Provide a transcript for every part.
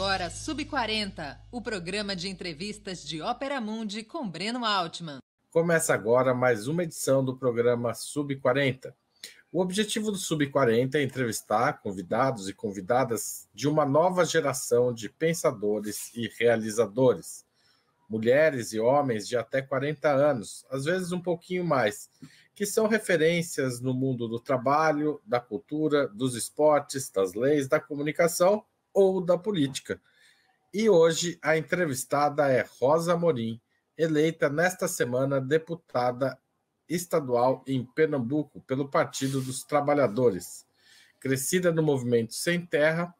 agora Sub40, o programa de entrevistas de Ópera Mundi com Breno Altman. Começa agora mais uma edição do programa Sub40. O objetivo do Sub40 é entrevistar convidados e convidadas de uma nova geração de pensadores e realizadores. Mulheres e homens de até 40 anos, às vezes um pouquinho mais, que são referências no mundo do trabalho, da cultura, dos esportes, das leis, da comunicação ou da política. E hoje a entrevistada é Rosa Amorim, eleita nesta semana deputada estadual em Pernambuco pelo Partido dos Trabalhadores. Crescida no movimento Sem Terra,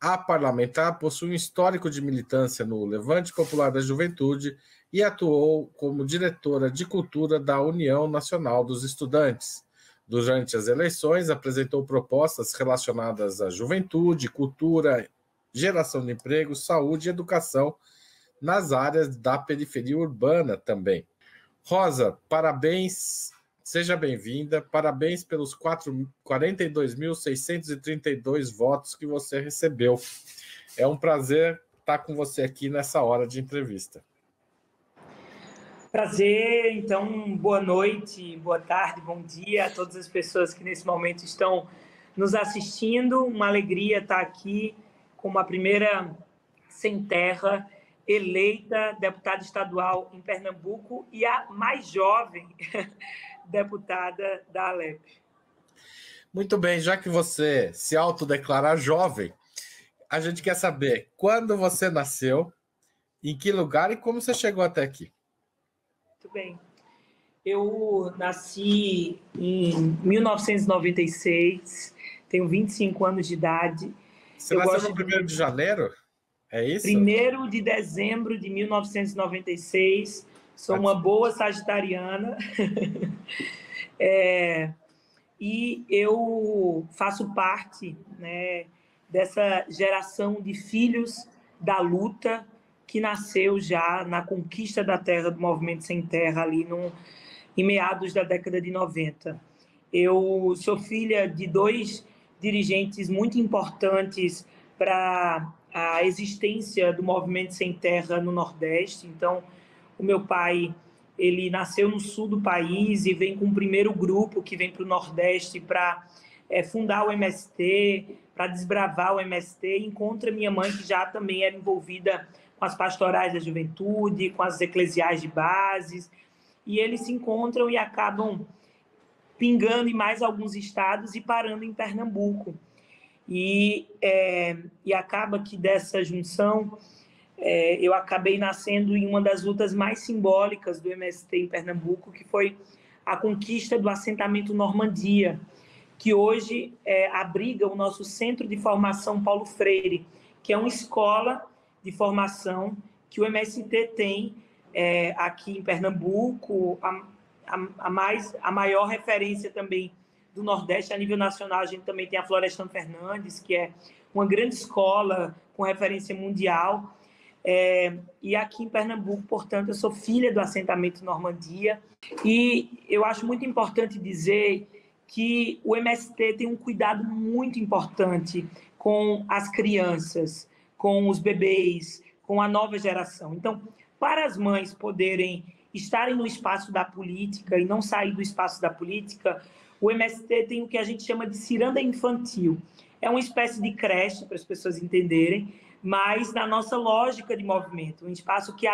a parlamentar possui um histórico de militância no Levante Popular da Juventude e atuou como diretora de cultura da União Nacional dos Estudantes. Durante as eleições, apresentou propostas relacionadas à juventude, cultura, geração de emprego, saúde e educação nas áreas da periferia urbana também. Rosa, parabéns, seja bem-vinda, parabéns pelos 42.632 votos que você recebeu. É um prazer estar com você aqui nessa hora de entrevista. Prazer, então, boa noite, boa tarde, bom dia a todas as pessoas que nesse momento estão nos assistindo. Uma alegria estar aqui como a primeira sem terra eleita deputada estadual em Pernambuco e a mais jovem deputada da Alep. Muito bem, já que você se autodeclara jovem, a gente quer saber quando você nasceu, em que lugar e como você chegou até aqui. Muito bem. Eu nasci em 1996, tenho 25 anos de idade. Você nasceu no 1º de janeiro? É isso? 1º de dezembro de 1996. Sou uma boa sagitariana. E eu faço parte, né, dessa geração de filhos da luta que nasceu já na conquista da terra do Movimento Sem Terra, ali em meados da década de 90. Eu sou filha de 2 dirigentes muito importantes para a existência do Movimento Sem Terra no Nordeste. Então, o meu pai, ele nasceu no sul do país e vem com o primeiro grupo que vem para o Nordeste para fundar o MST, para desbravar o MST, e encontra minha mãe, que já também era envolvida com as pastorais da juventude, com as eclesiais de bases, e eles se encontram e acabam pingando em mais alguns estados e parando em Pernambuco. E acaba que dessa junção eu acabei nascendo em uma das lutas mais simbólicas do MST em Pernambuco, que foi a conquista do assentamento Normandia, que hoje abriga o nosso Centro de Formação Paulo Freire, que é uma escola de formação que o MST tem aqui em Pernambuco, a maior referência também do Nordeste a nível nacional. A gente também tem a Florestan Fernandes, que é uma grande escola com referência mundial. E aqui em Pernambuco, portanto, eu sou filha do assentamento Normandia, e eu acho muito importante dizer que o MST tem um cuidado muito importante com as crianças, com os bebês, com a nova geração. Então, para as mães poderem estarem no espaço da política e não sair do espaço da política, o MST tem o que a gente chama de ciranda infantil. É uma espécie de creche, para as pessoas entenderem, mas na nossa lógica de movimento, um espaço que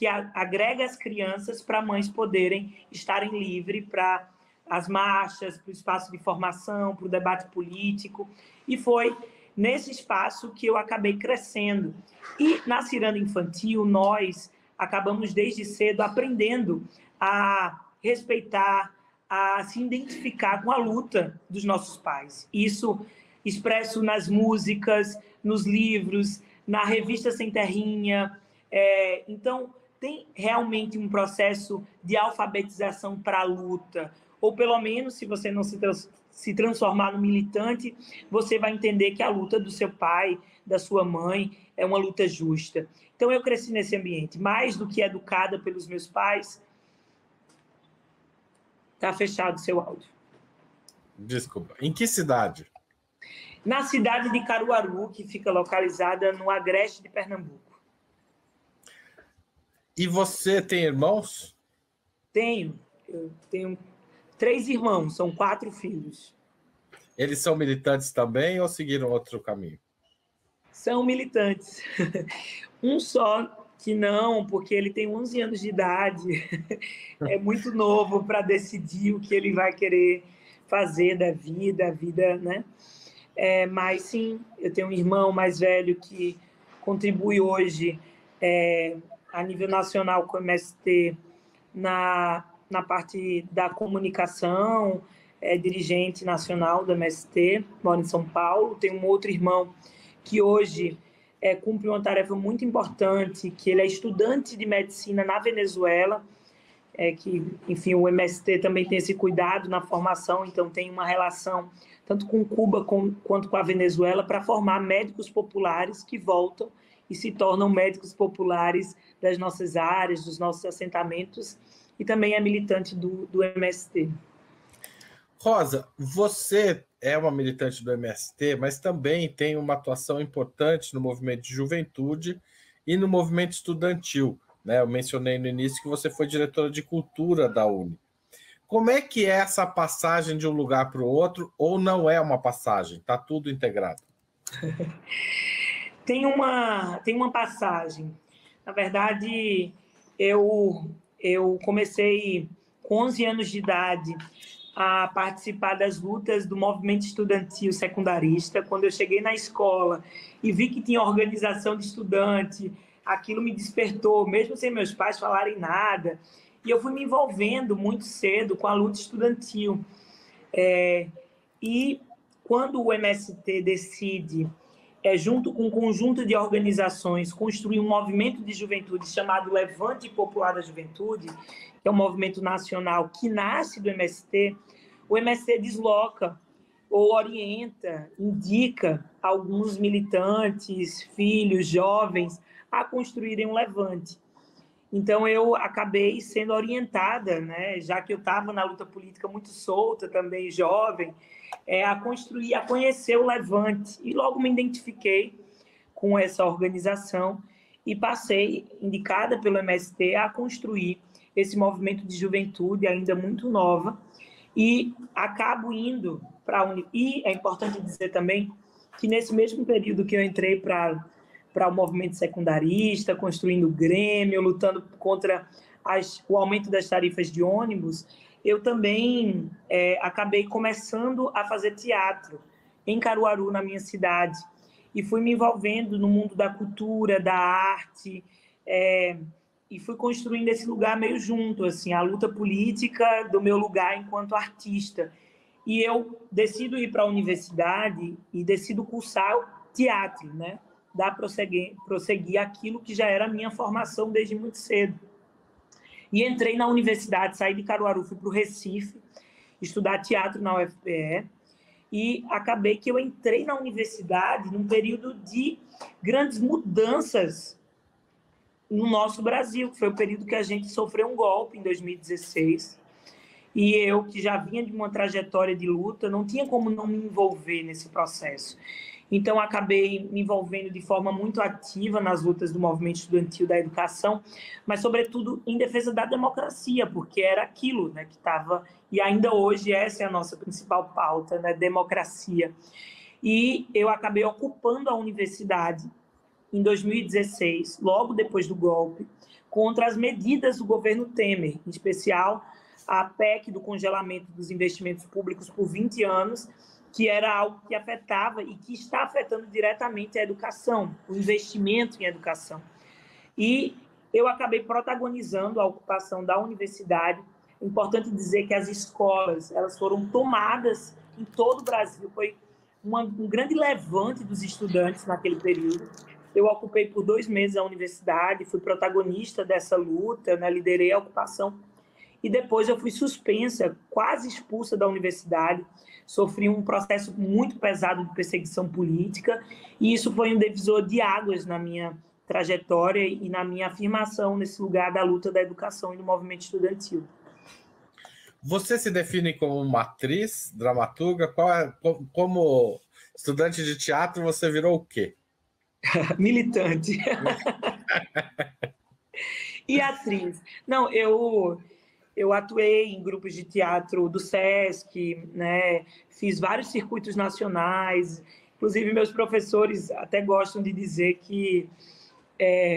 agrega as crianças para mães poderem estarem livres para as marchas, para o espaço de formação, para o debate político. E foi nesse espaço que eu acabei crescendo. E na ciranda infantil, nós acabamos desde cedo aprendendo a respeitar, a se identificar com a luta dos nossos pais. Isso expresso nas músicas, nos livros, na revista Sem Terrinha. Então, tem realmente um processo de alfabetização para a luta, ou pelo menos, se você não se transformar no militante, você vai entender que a luta do seu pai, da sua mãe, é uma luta justa. Então, eu cresci nesse ambiente, mais do que educada pelos meus pais. Está fechado o seu áudio. Desculpa. Em que cidade? Na cidade de Caruaru, que fica localizada no agreste de Pernambuco. E você tem irmãos? Eu tenho 3 irmãos, são 4 filhos. Eles são militantes também ou seguiram outro caminho? São militantes. Um só que não, porque ele tem 11 anos de idade. É muito novo para decidir o que ele vai querer fazer da vida, a vida, né? Mas sim, eu tenho um irmão mais velho que contribui hoje a nível nacional com o MST na parte da comunicação, dirigente nacional do MST, mora em São Paulo. Tem um outro irmão que hoje cumpre uma tarefa muito importante, que ele é estudante de medicina na Venezuela, que, enfim, o MST também tem esse cuidado na formação, então tem uma relação tanto com Cuba quanto com a Venezuela para formar médicos populares que voltam e se tornam médicos populares das nossas áreas, dos nossos assentamentos, e também é militante do MST. Rosa, você é uma militante do MST, mas também tem uma atuação importante no movimento de juventude e no movimento estudantil, né? Eu mencionei no início que você foi diretora de cultura da UNE. Como é que é essa passagem de um lugar para o outro, ou não é uma passagem? Está tudo integrado? Tem uma passagem. Na verdade, eu comecei com 11 anos de idade a participar das lutas do movimento estudantil secundarista. Quando eu cheguei na escola e vi que tinha organização de estudante, aquilo me despertou, mesmo sem meus pais falarem nada. E eu fui me envolvendo muito cedo com a luta estudantil. E quando o MST decide, junto com um conjunto de organizações, construir um movimento de juventude chamado Levante Popular da Juventude, que é um movimento nacional que nasce do MST, o MST desloca ou orienta, indica alguns militantes, filhos, jovens, a construírem um levante. Então, eu acabei sendo orientada, né, já que eu estava na luta política muito solta, também jovem, a construir, a conhecer o Levante. E logo me identifiquei com essa organização e passei, indicada pelo MST, a construir esse movimento de juventude ainda muito nova. E acabo indo para a Uni. E é importante dizer também que nesse mesmo período que eu entrei para o movimento secundarista, construindo o Grêmio, lutando contra o aumento das tarifas de ônibus, eu também acabei começando a fazer teatro em Caruaru, na minha cidade, e fui me envolvendo no mundo da cultura, da arte, e fui construindo esse lugar meio junto, assim, a luta política do meu lugar enquanto artista. E eu decido ir para a universidade e decido cursar teatro, né? Dar prosseguir aquilo que já era a minha formação desde muito cedo. E entrei na universidade, saí de Caruaru, fui para o Recife, estudar teatro na UFPE, e acabei que eu entrei na universidade num período de grandes mudanças no nosso Brasil, que foi o período que a gente sofreu um golpe em 2016, e eu, que já vinha de uma trajetória de luta, não tinha como não me envolver nesse processo. Então, acabei me envolvendo de forma muito ativa nas lutas do movimento estudantil da educação, mas, sobretudo, em defesa da democracia, porque era aquilo, né, que estava, e ainda hoje essa é a nossa principal pauta, né, democracia. E eu acabei ocupando a universidade em 2016, logo depois do golpe, contra as medidas do governo Temer, em especial a PEC do congelamento dos investimentos públicos por 20 anos, que era algo que afetava e que está afetando diretamente a educação, o investimento em educação. E eu acabei protagonizando a ocupação da universidade. É importante dizer que as escolas, elas foram tomadas em todo o Brasil. Foi um grande levante dos estudantes naquele período. Eu ocupei por 2 meses a universidade, fui protagonista dessa luta, né, liderei a ocupação. E depois eu fui suspensa, quase expulsa da universidade, sofri um processo muito pesado de perseguição política, e isso foi um divisor de águas na minha trajetória e na minha afirmação nesse lugar da luta da educação e do movimento estudantil. Você se define como uma atriz, dramaturga? Como estudante de teatro, você virou o quê? Militante. E atriz. Não, eu atuei em grupos de teatro do SESC, né? Fiz vários circuitos nacionais. Inclusive, meus professores até gostam de dizer que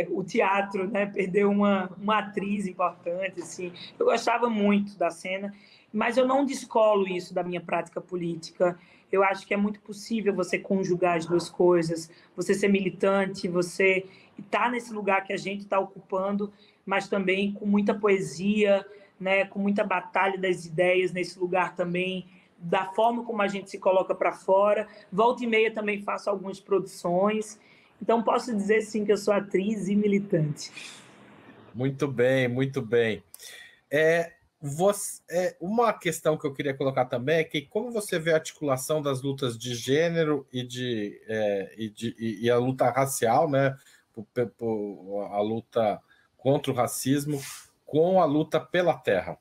o teatro, né, perdeu uma atriz importante. Assim. Eu gostava muito da cena, mas eu não descolo isso da minha prática política. Eu acho que é muito possível você conjugar as duas coisas, você ser militante, você estar nesse lugar que a gente está ocupando, mas também com muita poesia, né, com muita batalha das ideias nesse lugar também, da forma como a gente se coloca para fora. Volta e meia também faço algumas produções. Então, posso dizer, sim, que eu sou atriz e militante. Muito bem, muito bem. Uma questão que eu queria colocar também é que como você vê a articulação das lutas de gênero e a luta racial, né, a luta contra o racismo, com a luta pela terra?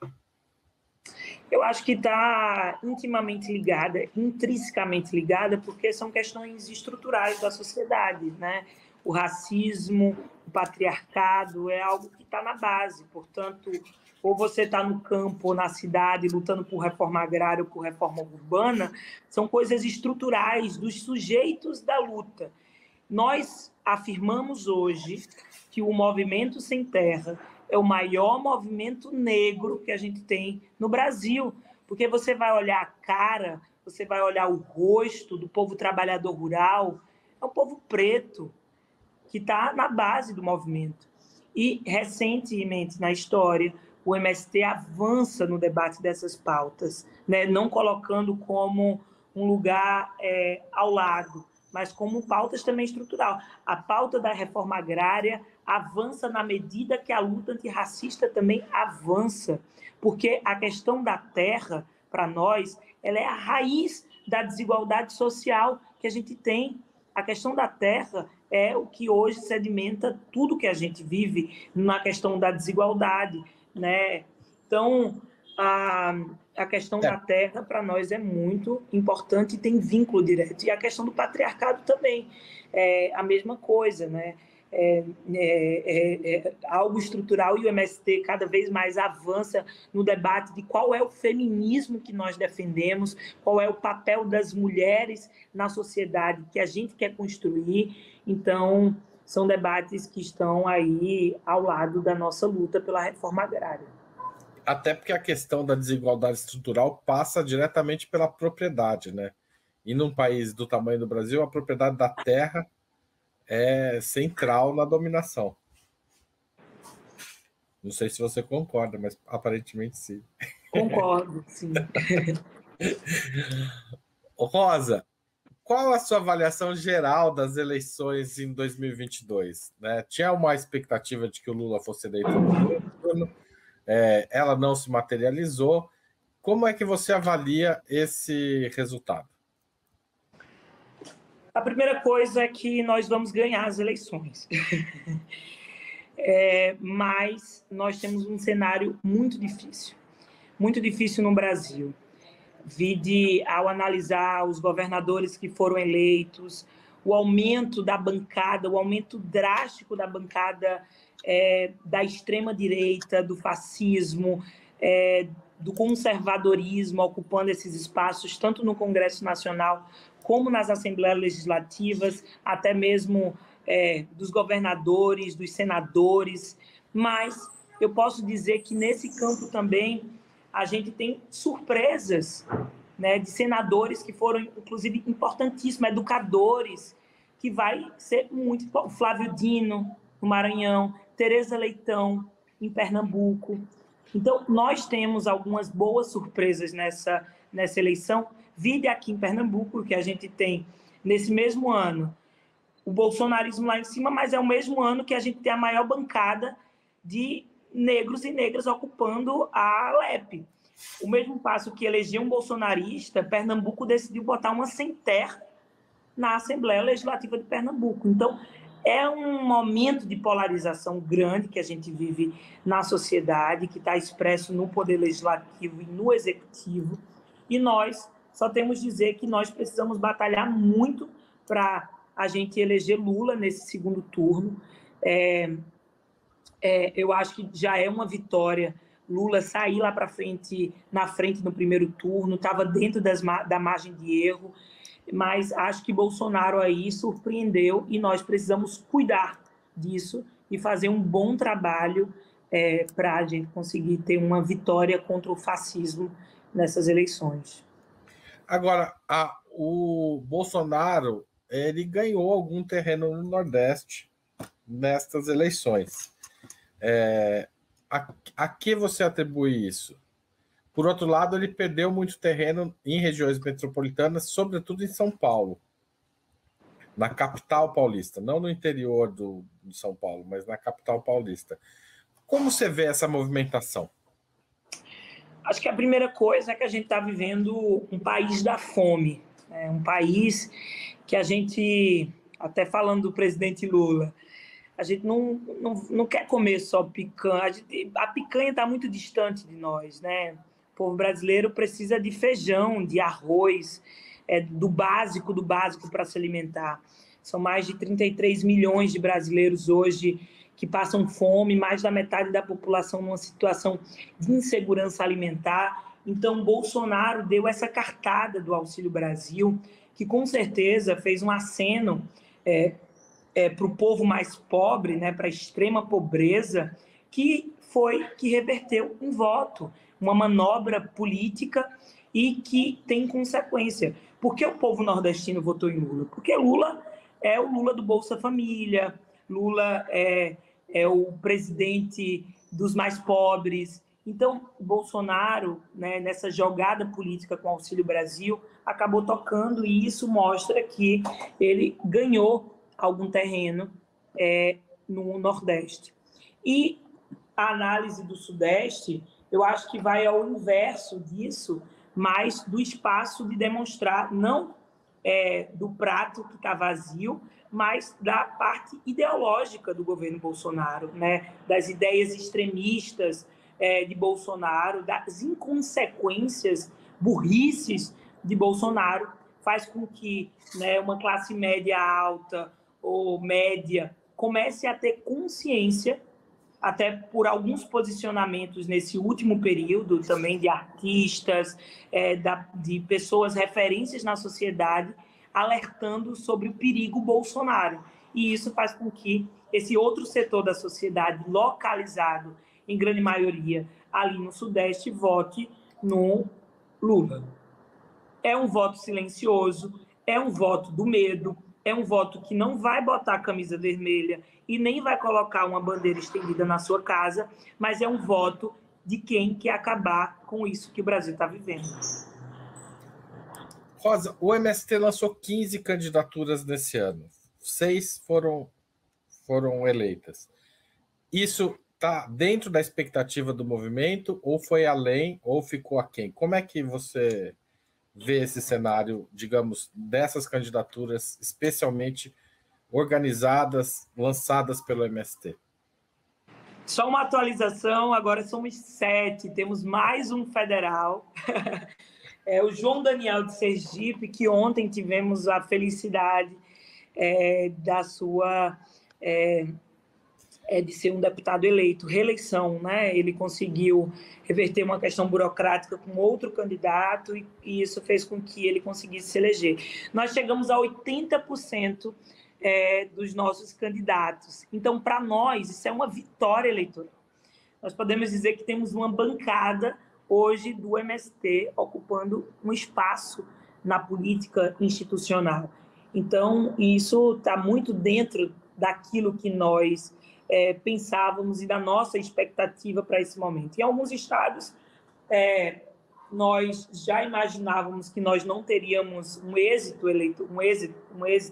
Eu acho que está intimamente ligada, intrinsecamente ligada, porque são questões estruturais da sociedade, né? O racismo, o patriarcado é algo que está na base, portanto, ou você está no campo ou na cidade lutando por reforma agrária ou por reforma urbana, são coisas estruturais dos sujeitos da luta. Nós afirmamos hoje que o Movimento Sem Terra é o maior movimento negro que a gente tem no Brasil, porque você vai olhar a cara, você vai olhar o rosto do povo trabalhador rural, é um povo preto que está na base do movimento. E, recentemente, na história, o MST avança no debate dessas pautas, né? Não colocando como um lugar ao lado, mas como pautas também estrutural. A pauta da reforma agrária avança na medida que a luta antirracista também avança, porque a questão da terra, para nós, ela é a raiz da desigualdade social que a gente tem. A questão da terra é o que hoje sedimenta tudo que a gente vive na questão da desigualdade, né? Então, a questão da terra, para nós, é muito importante e tem vínculo direto. E a questão do patriarcado também é a mesma coisa, né? Algo estrutural, e o MST cada vez mais avança no debate de qual é o feminismo que nós defendemos, qual é o papel das mulheres na sociedade que a gente quer construir. Então, são debates que estão aí ao lado da nossa luta pela reforma agrária. Até porque a questão da desigualdade estrutural passa diretamente pela propriedade, né? E num país do tamanho do Brasil, a propriedade da terra é central na dominação. Não sei se você concorda, mas aparentemente sim. Concordo, sim. Rosa, qual a sua avaliação geral das eleições em 2022? Né? Tinha uma expectativa de que o Lula fosse eleito no primeiro turno, ela não se materializou. Como é que você avalia esse resultado? A primeira coisa é que nós vamos ganhar as eleições. Mas nós temos um cenário muito difícil no Brasil. Vide ao analisar os governadores que foram eleitos, o aumento da bancada, o aumento drástico da bancada da extrema-direita, do fascismo, do conservadorismo ocupando esses espaços, tanto no Congresso Nacional como nas Assembleias Legislativas, até mesmo dos governadores, dos senadores. Mas eu posso dizer que nesse campo também a gente tem surpresas, né, de senadores que foram, inclusive, importantíssimos, educadores, que vai ser muito... Flávio Dino, no Maranhão, Tereza Leitão, em Pernambuco. Então, nós temos algumas boas surpresas nessa eleição. Vide aqui em Pernambuco, que a gente tem, nesse mesmo ano, o bolsonarismo lá em cima, mas é o mesmo ano que a gente tem a maior bancada de negros e negras ocupando a Alep. O mesmo passo que elegeu um bolsonarista, Pernambuco decidiu botar uma sem terra na Assembleia Legislativa de Pernambuco. Então, é um momento de polarização grande que a gente vive na sociedade, que está expresso no Poder Legislativo e no Executivo, e nós só temos a dizer que nós precisamos batalhar muito para a gente eleger Lula nesse segundo turno. Eu acho que já é uma vitória Lula sair lá para frente, na frente no primeiro turno, estava dentro da margem de erro, mas acho que Bolsonaro aí surpreendeu e nós precisamos cuidar disso e fazer um bom trabalho para a gente conseguir ter uma vitória contra o fascismo nessas eleições. Agora, o Bolsonaro ele ganhou algum terreno no Nordeste nestas eleições. A que você atribui isso? Por outro lado, ele perdeu muito terreno em regiões metropolitanas, sobretudo em São Paulo, na capital paulista, não no interior de São Paulo, mas na capital paulista. Como você vê essa movimentação? Acho que a primeira coisa é que a gente está vivendo um país da fome, um país que a gente, até falando do presidente Lula, a gente não quer comer só picanha. A picanha está muito distante de nós, né? O povo brasileiro precisa de feijão, de arroz, do básico para se alimentar. São mais de 33 milhões de brasileiros hoje que passam fome, mais da metade da população numa situação de insegurança alimentar. Então, Bolsonaro deu essa cartada do Auxílio Brasil, que com certeza fez um aceno para o povo mais pobre, né, para a extrema pobreza, que reverteu em voto, uma manobra política e que tem consequência. Por que o povo nordestino votou em Lula? Porque Lula é o Lula do Bolsa Família, Lula é o presidente dos mais pobres. Então, Bolsonaro, né, nessa jogada política com o Auxílio Brasil, acabou tocando, e isso mostra que ele ganhou algum terreno no Nordeste. E a análise do Sudeste, eu acho que vai ao inverso disso, mas do espaço de demonstrar, não do prato que está vazio, mas da parte ideológica do governo Bolsonaro, né? Das ideias extremistas de Bolsonaro, das inconsequências, burrices de Bolsonaro, faz com que, né, uma classe média alta ou média comece a ter consciência, até por alguns posicionamentos nesse último período, também de artistas, de pessoas referências na sociedade, alertando sobre o perigo Bolsonaro. E isso faz com que esse outro setor da sociedade, localizado, em grande maioria, ali no Sudeste, vote no Lula. É um voto silencioso, é um voto do medo, é um voto que não vai botar a camisa vermelha e nem vai colocar uma bandeira estendida na sua casa, mas é um voto de quem quer acabar com isso que o Brasil está vivendo. Rosa, o MST lançou 15 candidaturas nesse ano. 6 foram eleitas. Isso está dentro da expectativa do movimento, ou foi além, ou ficou aquém? Como é que você vê esse cenário, digamos, dessas candidaturas especialmente organizadas, lançadas pelo MST? Só uma atualização, agora somos 7, temos mais um federal. O João Daniel de Sergipe, que ontem tivemos a felicidade da sua... de ser um deputado eleito, reeleição, né? Ele conseguiu reverter uma questão burocrática com outro candidato e isso fez com que ele conseguisse se eleger. Nós chegamos a 80% dos nossos candidatos. Então, para nós, isso é uma vitória eleitoral. Nós podemos dizer que temos uma bancada hoje do MST ocupando um espaço na política institucional. Então, isso está muito dentro daquilo que nós pensávamos e da nossa expectativa para esse momento. Em alguns estados, nós já imaginávamos que nós não teríamos um êxito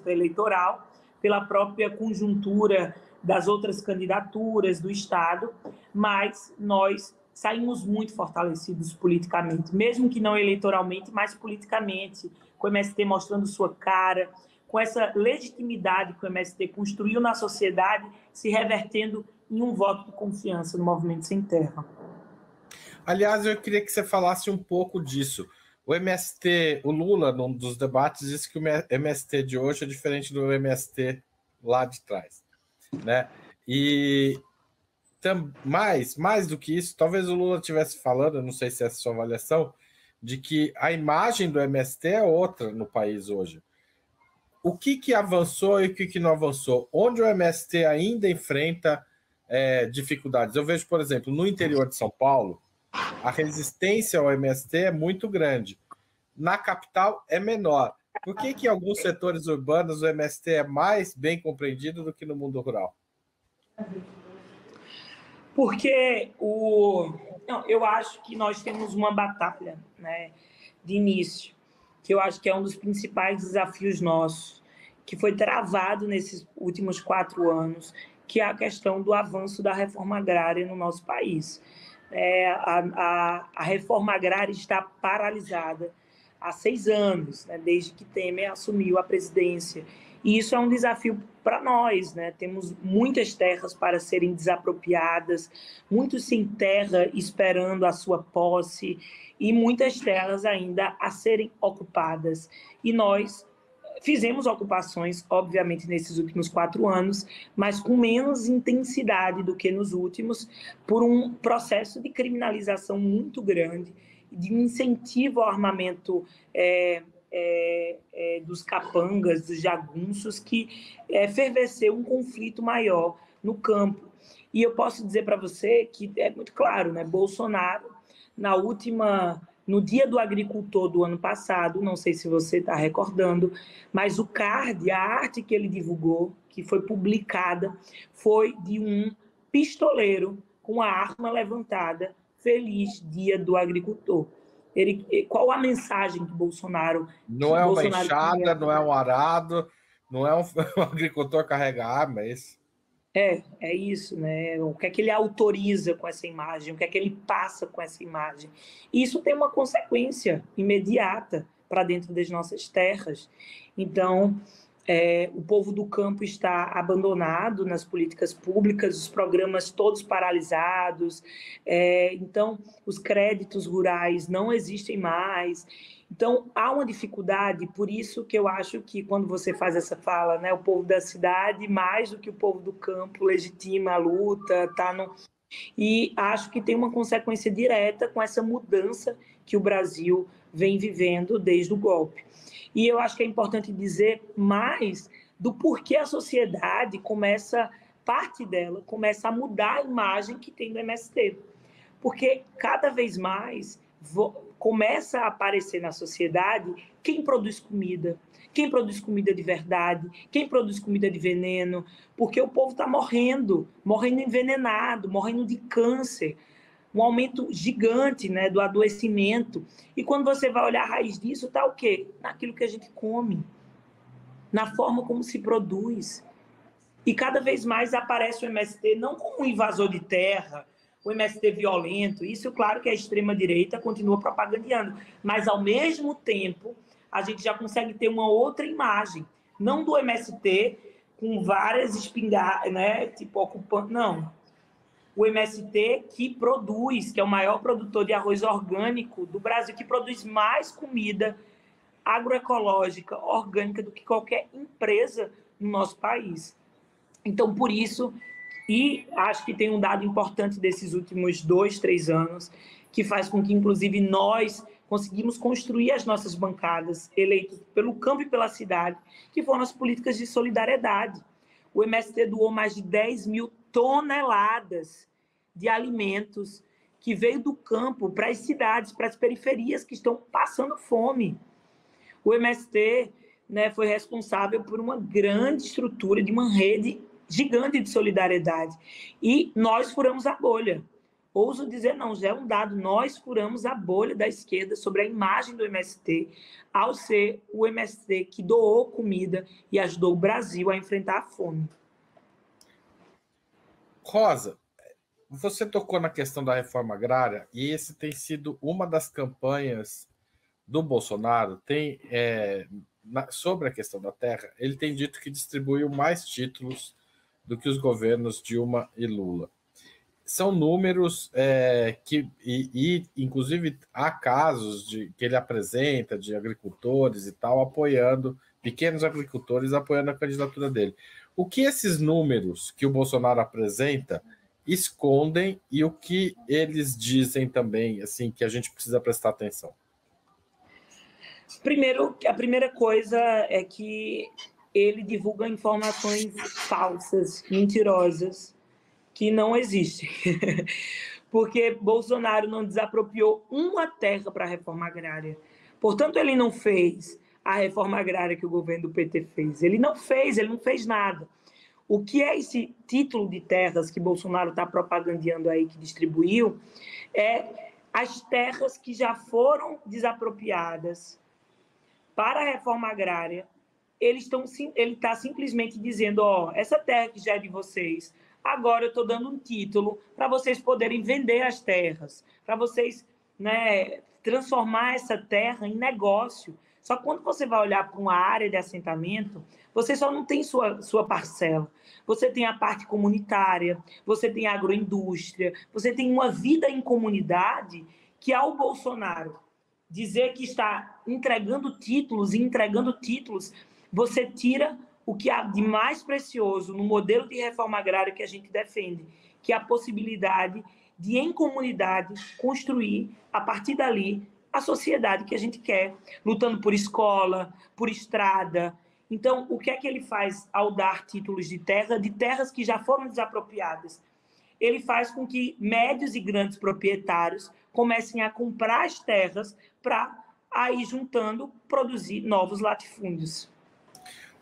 eleitoral pela própria conjuntura das outras candidaturas do estado, mas nós saímos muito fortalecidos politicamente, mesmo que não eleitoralmente, mas politicamente, com o MST mostrando sua cara, com essa legitimidade que o MST construiu na sociedade, se revertendo em um voto de confiança no Movimento Sem Terra. Aliás, eu queria que você falasse um pouco disso, O MST, o Lula, num dos debates, disse que o MST de hoje é diferente do MST lá de trás, né? E mais do que isso, talvez o Lula estivesse falando, não sei se é a sua avaliação, de que a imagem do MST é outra no país hoje. O que avançou e o que não avançou? Onde o MST ainda enfrenta dificuldades? Eu vejo, por exemplo, no interior de São Paulo, a resistência ao MST é muito grande. Na capital é menor. Por que em alguns setores urbanos o MST é mais bem compreendido do que no mundo rural? Porque eu acho que nós temos uma batalha, né, de início, que eu acho que é um dos principais desafios nossos, que foi travado nesses últimos 4 anos, que é a questão do avanço da reforma agrária no nosso país. A reforma agrária está paralisada há 6 anos, né, desde que Temer assumiu a presidência. E isso é um desafio para nós, né? Temos muitas terras para serem desapropriadas, muitos sem terra esperando a sua posse e muitas terras ainda a serem ocupadas. E nós fizemos ocupações, obviamente, nesses últimos 4 anos, mas com menos intensidade do que nos últimos, por um processo de criminalização muito grande, de um incentivo ao armamento dos capangas, dos jagunços, que ferveceu um conflito maior no campo. E eu posso dizer para você que é muito claro, né? Bolsonaro, no Dia do Agricultor do ano passado, não sei se você está recordando, mas o card, a arte que ele divulgou, que foi publicada, foi de um pistoleiro com a arma levantada, feliz Dia do Agricultor. Qual a mensagem que Bolsonaro... Não é uma enxada, não é um arado, não é um agricultor carrega arma, é isso? É isso, né? O que é que ele autoriza com essa imagem? O que é que ele passa com essa imagem? E isso tem uma consequência imediata para dentro das nossas terras. Então, o povo do campo está abandonado nas políticas públicas, os programas todos paralisados, então os créditos rurais não existem mais. Então, há uma dificuldade, por isso que eu acho que quando você faz essa fala, né, o povo da cidade, mais do que o povo do campo, legitima a luta, e acho que tem uma consequência direta com essa mudança que o Brasil vem vivendo desde o golpe. E eu acho que é importante dizer mais do porquê a sociedade parte dela começa a mudar a imagem que tem do MST. Porque cada vez mais começa a aparecer na sociedade quem produz comida de verdade, quem produz comida de veneno, porque o povo está morrendo envenenado, morrendo de câncer, um aumento gigante, né, do adoecimento. E quando você vai olhar a raiz disso, está o quê? Naquilo que a gente come, na forma como se produz. E cada vez mais aparece o MST não como um invasor de terra, o MST violento, isso claro que a extrema-direita continua propagandeando, mas ao mesmo tempo a gente já consegue ter uma outra imagem, não do MST com várias espingardas, né, tipo ocupando, não. O MST que produz, que é o maior produtor de arroz orgânico do Brasil, que produz mais comida agroecológica, orgânica, do que qualquer empresa no nosso país. Então, por isso, e acho que tem um dado importante desses últimos 2, 3 anos, que faz com que, inclusive, nós conseguimos construir as nossas bancadas, eleitos pelo campo e pela cidade, que foram as políticas de solidariedade. O MST doou mais de 10 mil toneladas de alimentos que veio do campo para as cidades, para as periferias que estão passando fome. O MST, né, foi responsável por uma grande estrutura de uma rede gigante de solidariedade. E nós furamos a bolha. Ouso dizer, não, já é um dado, nós furamos a bolha da esquerda sobre a imagem do MST, ao ser o MST que doou comida e ajudou o Brasil a enfrentar a fome. Rosa, você tocou na questão da reforma agrária, e esse tem sido uma das campanhas do Bolsonaro, sobre a questão da terra, ele tem dito que distribuiu mais títulos do que os governos Dilma e Lula. são números inclusive, há casos que ele apresenta de agricultores e tal, apoiando, pequenos agricultores apoiando a candidatura dele. O que esses números que o Bolsonaro apresenta escondem e o que eles dizem também, assim, que a gente precisa prestar atenção? Primeiro, a primeira coisa é que ele divulga informações falsas, mentirosas, que não existem. Porque Bolsonaro não desapropriou uma terra para a reforma agrária. Portanto, ele não fez a reforma agrária que o governo do PT fez. Ele não fez nada. O que é esse título de terras que Bolsonaro está propagandeando aí, que distribuiu, é as terras que já foram desapropriadas para a reforma agrária. Ele está simplesmente dizendo, essa terra que já é de vocês, agora eu estou dando um título para vocês poderem vender as terras, para vocês, né, transformar essa terra em negócio. Só que quando você vai olhar para uma área de assentamento, você só não tem sua parcela. Você tem a parte comunitária, você tem a agroindústria, você tem uma vida em comunidade que, ao Bolsonaro dizer que está entregando títulos, você tira o que há de mais precioso no modelo de reforma agrária que a gente defende, que é a possibilidade de, em comunidade, construir, a partir dali, a sociedade que a gente quer, lutando por escola, por estrada. Então, o que é que ele faz ao dar títulos de terras que já foram desapropriadas? Ele faz com que médios e grandes proprietários comecem a comprar as terras para, aí, juntando, produzir novos latifúndios.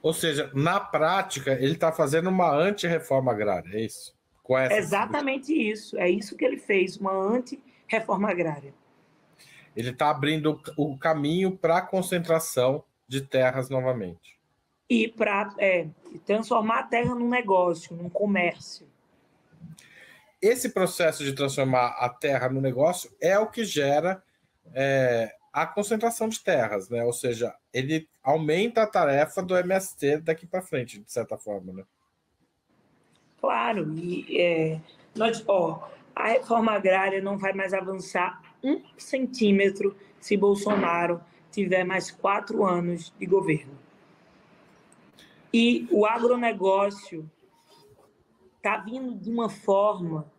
Ou seja, na prática, ele está fazendo uma anti-reforma agrária, é isso? Exatamente isso. É isso que ele fez, uma anti-reforma agrária. Ele está abrindo o caminho para a concentração de terras novamente. E para transformar a terra num negócio, num comércio. Esse processo de transformar a terra no negócio é o que gera a concentração de terras, né? Ou seja, ele aumenta a tarefa do MST daqui para frente, de certa forma, né? Claro, e a reforma agrária não vai mais avançar 1 centímetro se Bolsonaro tiver mais 4 anos de governo. E o agronegócio está vindo de uma forma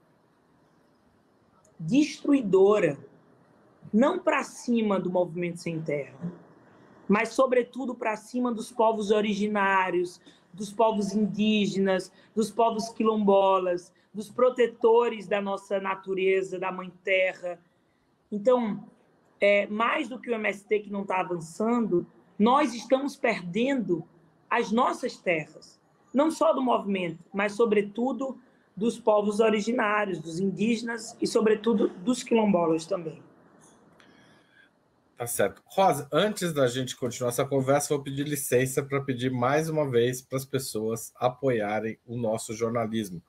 destruidora, não para cima do movimento sem terra, mas, sobretudo, para cima dos povos originários, dos povos indígenas, dos povos quilombolas, dos protetores da nossa natureza, da mãe terra. Então, mais do que o MST que não está avançando, nós estamos perdendo as nossas terras, não só do movimento, mas, sobretudo, dos povos originários, dos indígenas e, sobretudo, dos quilombolas também. Tá certo. Rosa, antes da gente continuar essa conversa, vou pedir licença para pedir mais uma vez para as pessoas apoiarem o nosso jornalismo.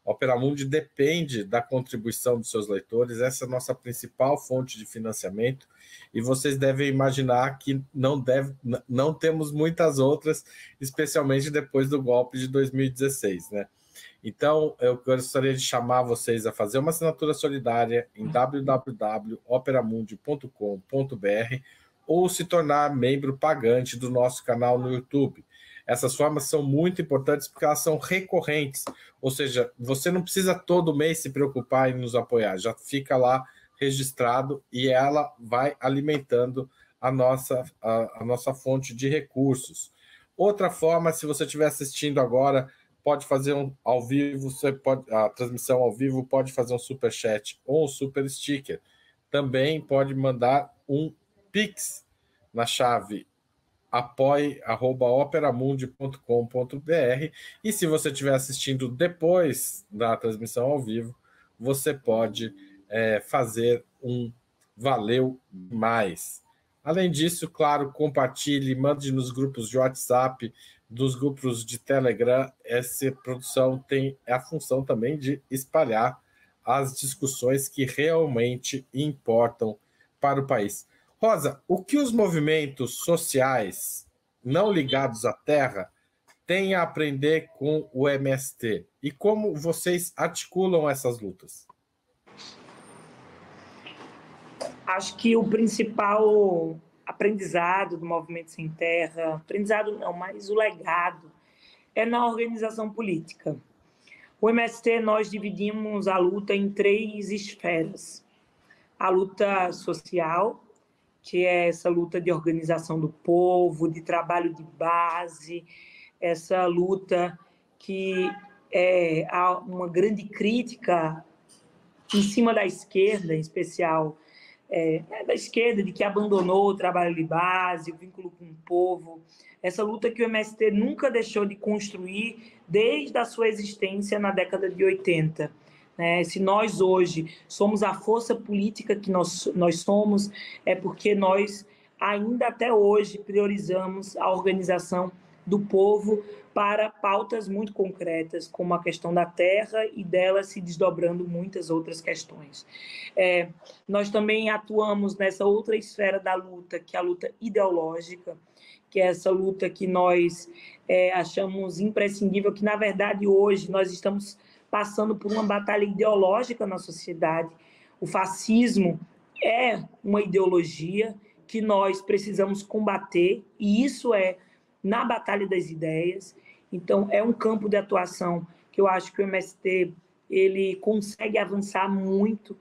Opera Mundi depende da contribuição dos seus leitores, essa é a nossa principal fonte de financiamento, e vocês devem imaginar que não temos muitas outras, especialmente depois do golpe de 2016, né? Então, eu gostaria de chamar vocês a fazer uma assinatura solidária em www.operamundi.com.br ou se tornar membro pagante do nosso canal no YouTube. Essas formas são muito importantes porque elas são recorrentes, ou seja, você não precisa todo mês se preocupar em nos apoiar, já fica lá registrado e ela vai alimentando a nossa fonte de recursos. Outra forma, se você estiver assistindo agora, pode fazer ao vivo, a transmissão ao vivo, pode fazer um superchat ou um super sticker. Também pode mandar um Pix na chave apoie@operamundi.com.br, e se você estiver assistindo depois da transmissão ao vivo, você pode fazer um valeu mais. Além disso, claro, compartilhe, mande nos grupos de WhatsApp, dos grupos de Telegram. Essa produção tem a função também de espalhar as discussões que realmente importam para o país. Rosa, o que os movimentos sociais não ligados à terra têm a aprender com o MST? E como vocês articulam essas lutas? Acho que o principal aprendizado do Movimento Sem Terra, aprendizado não, mas o legado, é na organização política. O MST, nós dividimos a luta em 3 esferas. A luta social, que é essa luta de organização do povo, de trabalho de base, essa luta que há uma grande crítica em cima da esquerda, em especial da esquerda, de que abandonou o trabalho de base, o vínculo com o povo, essa luta que o MST nunca deixou de construir desde a sua existência na década de 80. Se nós hoje somos a força política que nós somos, é porque nós ainda até hoje priorizamos a organização do povo para pautas muito concretas, como a questão da terra e dela se desdobrando muitas outras questões. Nós também atuamos nessa outra esfera da luta, que é a luta ideológica, que é essa luta que nós achamos imprescindível, que, na verdade, hoje nós estamos passando por uma batalha ideológica na sociedade. O fascismo é uma ideologia que nós precisamos combater, e isso é na batalha das ideias. Então, é um campo de atuação que eu acho que o MST ele consegue avançar muito,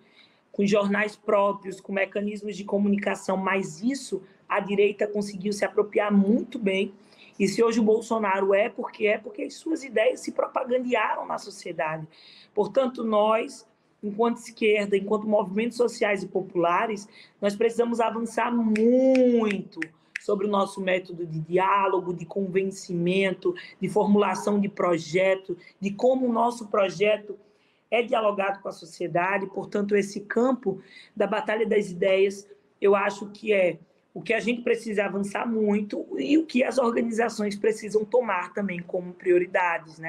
com jornais próprios, com mecanismos de comunicação, mas isso a direita conseguiu se apropriar muito bem. E se hoje o Bolsonaro porque as suas ideias se propagandearam na sociedade. Portanto, nós, enquanto esquerda, enquanto movimentos sociais e populares, nós precisamos avançar muito sobre o nosso método de diálogo, de convencimento, de formulação de projeto, de como o nosso projeto é dialogado com a sociedade. Portanto, esse campo da batalha das ideias, eu acho que é o que a gente precisa avançar muito e o que as organizações precisam tomar também como prioridades,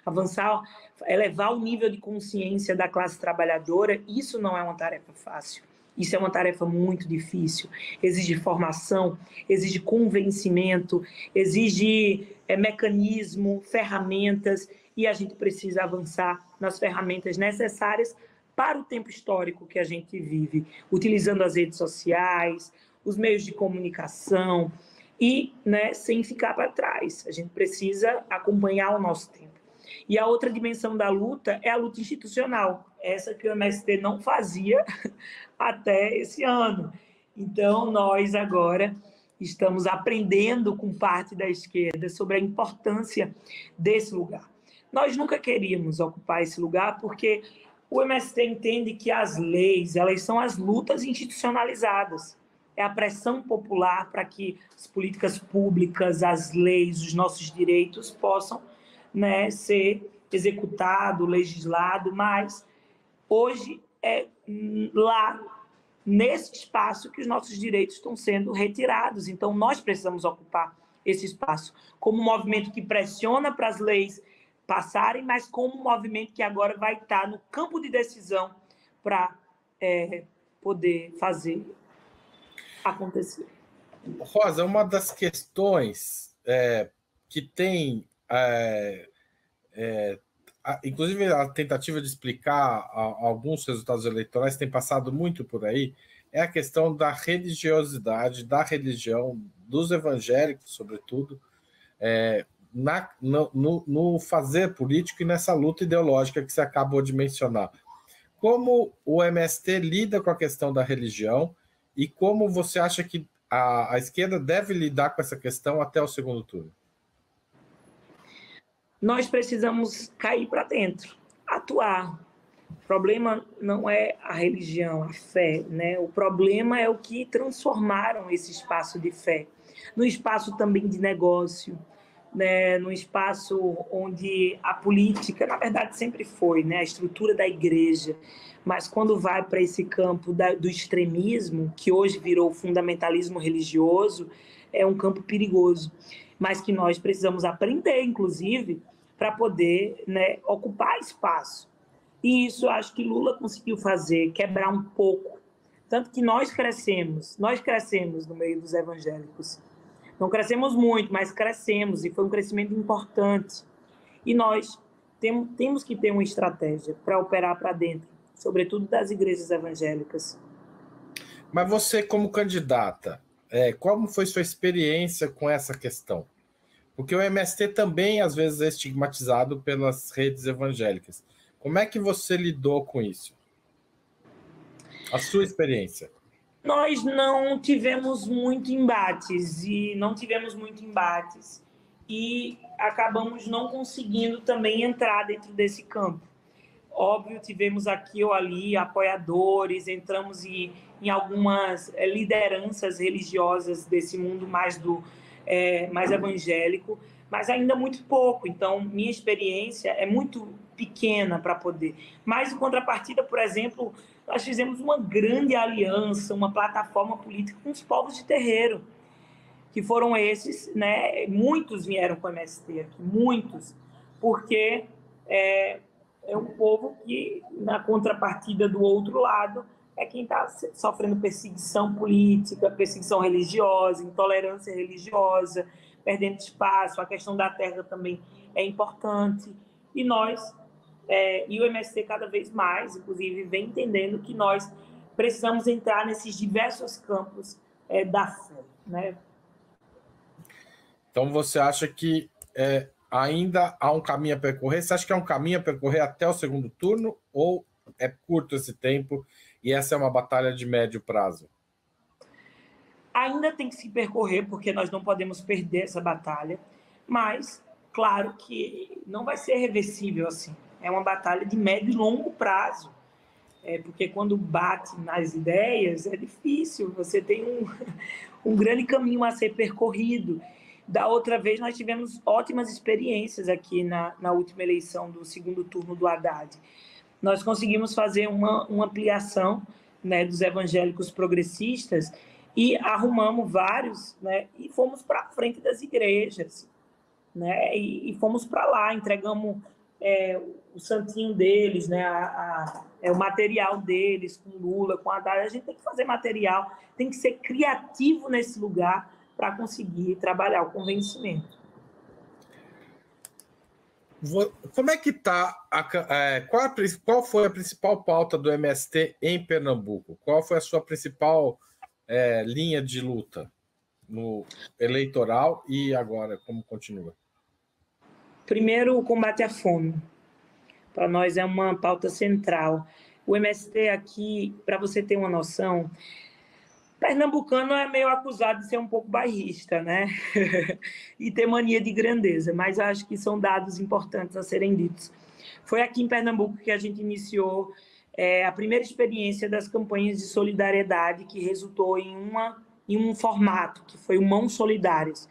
Avançar, elevar o nível de consciência da classe trabalhadora, isso não é uma tarefa fácil. Isso é uma tarefa muito difícil. Exige formação, exige convencimento, exige mecanismo, ferramentas, e a gente precisa avançar nas ferramentas necessárias para o tempo histórico que a gente vive, utilizando as redes sociais, os meios de comunicação e sem ficar para trás. A gente precisa acompanhar o nosso tempo. E a outra dimensão da luta é a luta institucional, essa que o MST não fazia até esse ano. Então, nós agora estamos aprendendo com parte da esquerda sobre a importância desse lugar. Nós nunca queríamos ocupar esse lugar porque o MST entende que as leis, elas são as lutas institucionalizadas. É a pressão popular para que as políticas públicas, as leis, os nossos direitos possam ser executado, legislado, mas hoje é lá, nesse espaço, que os nossos direitos estão sendo retirados. Então, nós precisamos ocupar esse espaço como um movimento que pressiona para as leis passarem, mas como um movimento que agora vai estar no campo de decisão para poder fazer acontecer. Rosa, uma das questões que tem, inclusive a tentativa de explicar alguns resultados eleitorais tem passado muito por aí, é a questão da religiosidade, da religião, dos evangélicos, sobretudo, no fazer político e nessa luta ideológica que você acabou de mencionar. Como o MST lida com a questão da religião e como você acha que a esquerda deve lidar com essa questão até o segundo turno? Nós precisamos cair para dentro, atuar. O problema não é a religião, a fé, O problema é o que transformaram esse espaço de fé no espaço também de negócio, no espaço onde a política, na verdade, sempre foi, a estrutura da igreja, mas quando vai para esse campo do extremismo, que hoje virou fundamentalismo religioso, é um campo perigoso, mas que nós precisamos aprender, inclusive, para poder ocupar espaço. E isso eu acho que Lula conseguiu fazer, quebrar um pouco. Tanto que nós crescemos no meio dos evangélicos. Não crescemos muito, mas crescemos, e foi um crescimento importante. E nós temos que ter uma estratégia para operar para dentro, sobretudo das igrejas evangélicas. Mas você, como candidata, como foi sua experiência com essa questão? Porque o MST também, às vezes, é estigmatizado pelas redes evangélicas. Como é que você lidou com isso? A sua experiência? Nós não tivemos muito embates e acabamos não conseguindo também entrar dentro desse campo. Óbvio, tivemos aqui ou ali apoiadores, entramos em algumas lideranças religiosas desse mundo mais evangélico, mas ainda muito pouco. Então, minha experiência é muito pequena para poder. Mas, em contrapartida, por exemplo, nós fizemos uma grande aliança, uma plataforma política com os povos de terreiro, que foram esses, né? Muitos vieram com o MST aqui, muitos, porque é um povo que, na contrapartida do outro lado, é quem está sofrendo perseguição política, perseguição religiosa, intolerância religiosa, perdendo espaço. A questão da terra também é importante. E nós, e o MST cada vez mais, inclusive, vem entendendo que nós precisamos entrar nesses diversos campos da fé, né? Então, você acha que ainda há um caminho a percorrer? Você acha que é um caminho a percorrer até o segundo turno ou é curto esse tempo e essa é uma batalha de médio prazo? Ainda tem que se percorrer, porque nós não podemos perder essa batalha, mas, claro que não vai ser reversível assim. É uma batalha de médio e longo prazo, porque quando bate nas ideias é difícil, você tem um grande caminho a ser percorrido. Da outra vez, nós tivemos ótimas experiências aqui na última eleição do segundo turno do Haddad. Nós conseguimos fazer uma ampliação, né, dos evangélicos progressistas e arrumamos vários, né, e fomos para a frente das igrejas, né, e fomos para lá, entregamos o santinho deles, né, o material deles com Lula, com Haddad. A gente tem que fazer material, tem que ser criativo nesse lugar para conseguir trabalhar o convencimento. Como é que está? Qual foi a principal pauta do MST em Pernambuco? Qual foi a sua principal linha de luta no eleitoral e agora, como continua? Primeiro, o combate à fome. Para nós é uma pauta central. O MST aqui, para você ter uma noção, pernambucano é meio acusado de ser um pouco bairrista, né? E ter mania de grandeza, mas acho que são dados importantes a serem ditos. Foi aqui em Pernambuco que a gente iniciou a primeira experiência das campanhas de solidariedade, que resultou em um formato, que foi o Mãos Solidárias,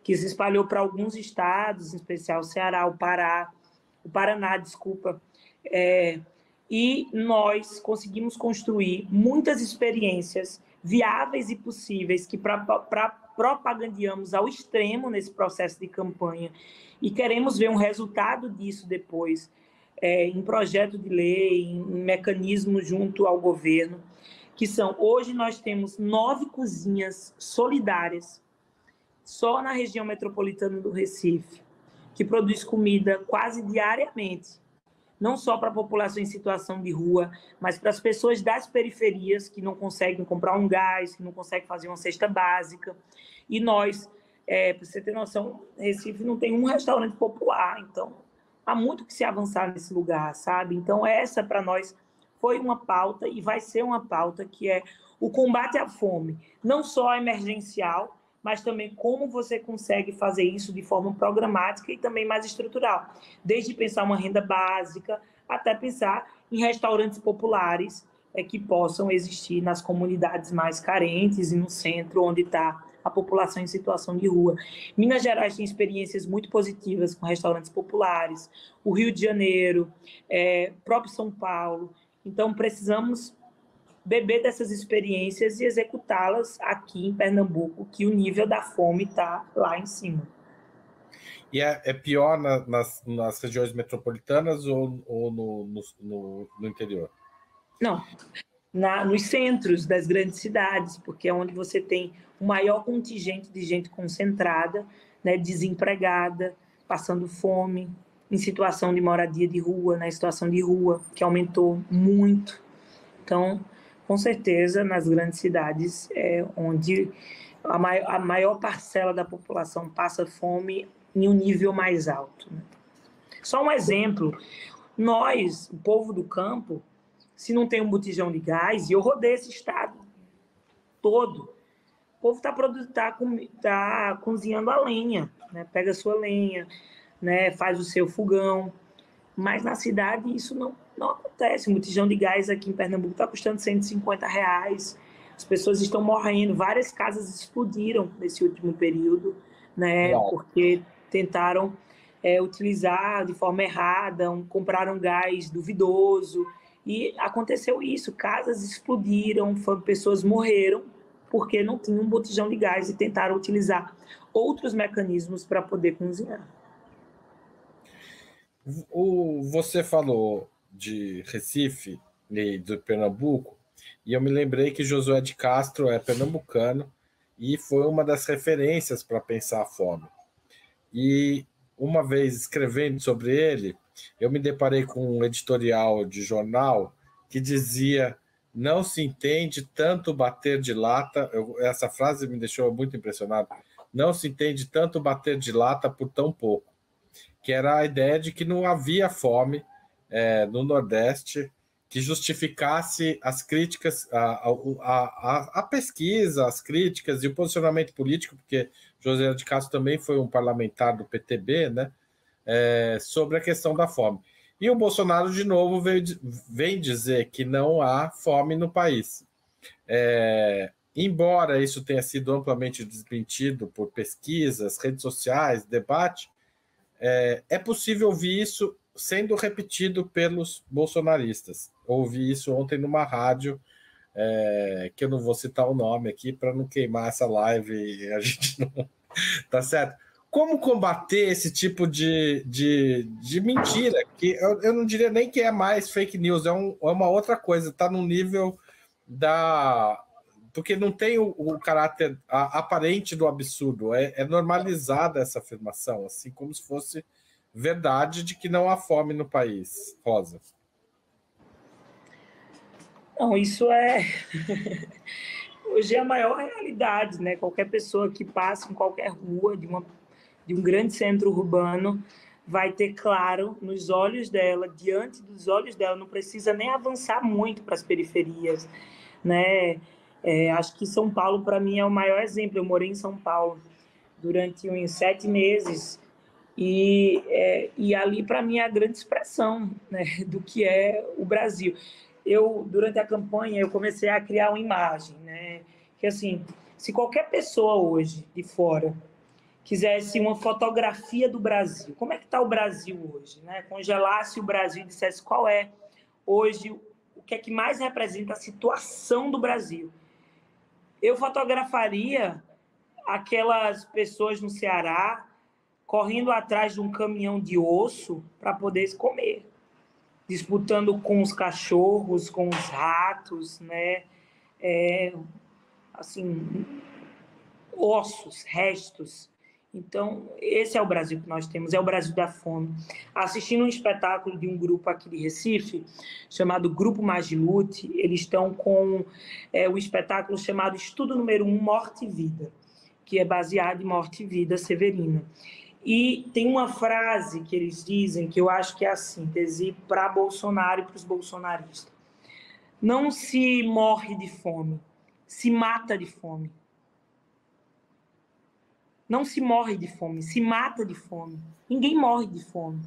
que se espalhou para alguns estados, em especial o Ceará, o Paraná, e nós conseguimos construir muitas experiências viáveis e possíveis que propagandeamos ao extremo nesse processo de campanha e queremos ver um resultado disso depois, em projeto de lei, em mecanismo junto ao governo, que são, hoje nós temos 9 cozinhas solidárias só na região metropolitana do Recife, que produz comida quase diariamente, não só para a população em situação de rua, mas para as pessoas das periferias que não conseguem comprar um gás, que não conseguem fazer uma cesta básica. E nós, para você ter noção, Recife não tem um restaurante popular, então há muito que se avançar nesse lugar, sabe? Então essa, para nós, foi uma pauta e vai ser uma pauta que é o combate à fome, não só emergencial, mas também como você consegue fazer isso de forma programática e também mais estrutural, desde pensar uma renda básica até pensar em restaurantes populares que possam existir nas comunidades mais carentes e no centro, onde está a população em situação de rua. Minas Gerais tem experiências muito positivas com restaurantes populares, o Rio de Janeiro, próprio São Paulo. Então, precisamos beber dessas experiências e executá-las aqui em Pernambuco, que o nível da fome está lá em cima. E é pior nas regiões metropolitanas ou no interior? Não, nos centros das grandes cidades, porque é onde você tem o maior contingente de gente concentrada, né, desempregada, passando fome, em situação de moradia de rua, na situação de rua, que aumentou muito. Então, Com certeza, nas grandes cidades é onde a maior parcela da população passa fome em um nível mais alto, né? Só um exemplo, nós, o povo do campo, se não tem um botijão de gás, e eu rodei esse estado todo, o povo tá cozinhando a lenha, né? Pega a sua lenha, né? Faz o seu fogão, mas na cidade isso não acontece. Um botijão de gás aqui em Pernambuco está custando R$ 150. As pessoas estão morrendo, várias casas explodiram nesse último período, né? Porque tentaram utilizar de forma errada, compraram gás duvidoso, e aconteceu isso, casas explodiram, pessoas morreram porque não tinham um botijão de gás e tentaram utilizar outros mecanismos para poder cozinhar. Você falou de Recife e do Pernambuco, e eu me lembrei que Josué de Castro é pernambucano e foi uma das referências para pensar a fome. E uma vez escrevendo sobre ele, eu me deparei com um editorial de jornal que dizia: não se entende tanto bater de lata. Essa frase me deixou muito impressionado. Não se entende tanto bater de lata por tão pouco. Que era a ideia de que não havia fome no Nordeste que justificasse as críticas, a pesquisa, as críticas e o posicionamento político, porque José de Castro também foi um parlamentar do PTB, né, sobre a questão da fome. E o Bolsonaro, de novo, vem dizer que não há fome no país. Embora isso tenha sido amplamente desmentido por pesquisas, redes sociais, debate, é possível ouvir isso sendo repetido pelos bolsonaristas. Ouvi isso ontem numa rádio, que eu não vou citar o nome aqui para não queimar essa live e a gente não... Tá certo? Como combater esse tipo de mentira? Que eu não diria nem que é mais fake news, é uma outra coisa, está no nível porque não tem o caráter aparente do absurdo, é normalizada essa afirmação, assim como se fosse verdade de que não há fome no país. Rosa. Não, isso hoje é a maior realidade, né? Qualquer pessoa que passa em qualquer rua de um grande centro urbano vai ter claro nos olhos dela, diante dos olhos dela, não precisa nem avançar muito para as periferias, né? Acho que São Paulo, para mim, é o maior exemplo. Eu morei em São Paulo durante uns 7 meses e ali, para mim, é a grande expressão, né, do que é o Brasil. Durante a campanha, eu comecei a criar uma imagem, né, que, assim, se qualquer pessoa hoje, de fora, quisesse uma fotografia do Brasil, como é que está o Brasil hoje, né? Congelasse o Brasil e dissesse qual é hoje, o que é que mais representa a situação do Brasil. Eu fotografaria aquelas pessoas no Ceará correndo atrás de um caminhão de osso para poder comer, disputando com os cachorros, com os ratos, né? Assim, ossos, restos. Então, esse é o Brasil que nós temos, é o Brasil da fome. Assistindo um espetáculo de um grupo aqui de Recife, chamado Grupo Magilute, eles estão com o espetáculo chamado Estudo número 1, Morte e Vida, que é baseado em Morte e Vida Severina. E tem uma frase que eles dizem, que eu acho que é a síntese para Bolsonaro e para os bolsonaristas. Não se morre de fome, se mata de fome. Não se morre de fome, se mata de fome. Ninguém morre de fome.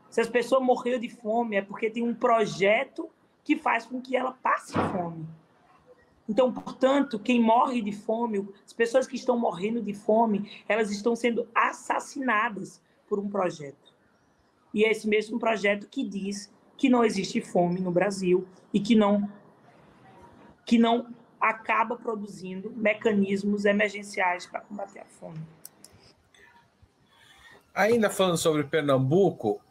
Se as pessoas morreram de fome, é porque tem um projeto que faz com que ela passe fome. Então, portanto, quem morre de fome, as pessoas que estão morrendo de fome, elas estão sendo assassinadas por um projeto. E é esse mesmo projeto que diz que não existe fome no Brasil e que não acaba produzindo mecanismos emergenciais para combater a fome. Ainda falando sobre Pernambuco,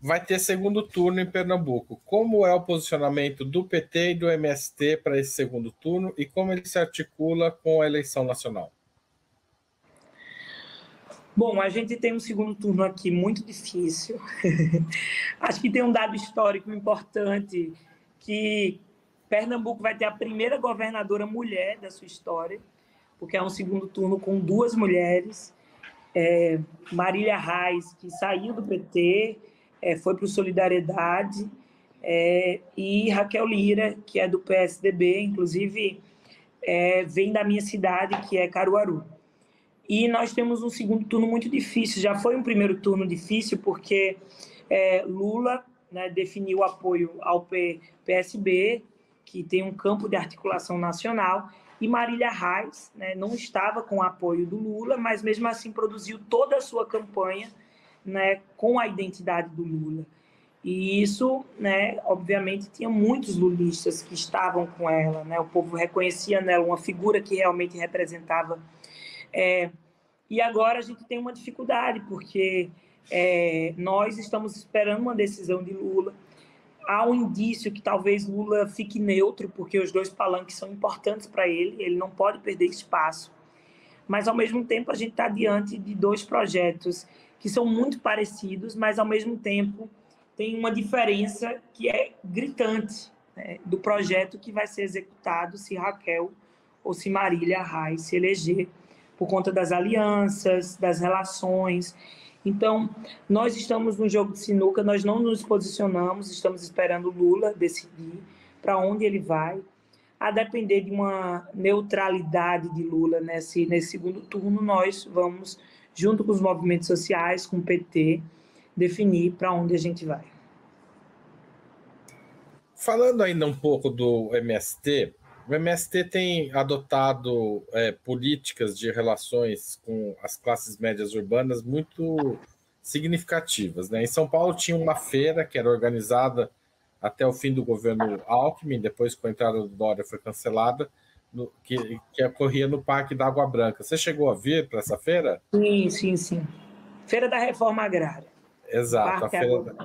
vai ter segundo turno em Pernambuco. Como é o posicionamento do PT e do MST para esse segundo turno e como ele se articula com a eleição nacional? Bom, a gente tem um segundo turno aqui muito difícil. Acho que tem um dado histórico importante que Pernambuco vai ter a primeira governadora mulher da sua história, porque é um segundo turno com 2 mulheres. Marília Reis, que saiu do PT, foi para o Solidariedade, e Raquel Lira, que é do PSDB, inclusive vem da minha cidade, que é Caruaru. E nós temos um segundo turno muito difícil. Já foi um primeiro turno difícil, porque Lula, né, definiu apoio ao PSB, que tem um campo de articulação nacional, e Marília Reis, né, não estava com o apoio do Lula, mas mesmo assim produziu toda a sua campanha, né, com a identidade do Lula. E isso, né, obviamente, tinha muitos lulistas que estavam com ela, né, o povo reconhecia nela uma figura que realmente representava. E agora a gente tem uma dificuldade, porque nós estamos esperando uma decisão de Lula. Há um indício que talvez Lula fique neutro, porque os 2 palanques são importantes para ele não pode perder espaço. Mas, ao mesmo tempo, a gente está diante de 2 projetos que são muito parecidos, mas, ao mesmo tempo, tem uma diferença que é gritante, né, do projeto que vai ser executado se Raquel ou se Marília Reis se eleger, por conta das alianças, das relações. Então, nós estamos no jogo de sinuca, nós não nos posicionamos, estamos esperando o Lula decidir para onde ele vai, a depender de uma neutralidade de Lula nesse segundo turno. Nós vamos, junto com os movimentos sociais, com o PT, definir para onde a gente vai. Falando ainda um pouco do MST, o MST tem adotado políticas de relações com as classes médias urbanas muito significativas, né? Em São Paulo tinha uma feira que era organizada até o fim do governo Alckmin, depois com a entrada do Dória foi cancelada, que ocorria no Parque da Água Branca. Você chegou a vir para essa feira? Sim. Feira da Reforma Agrária. Exato, a feira.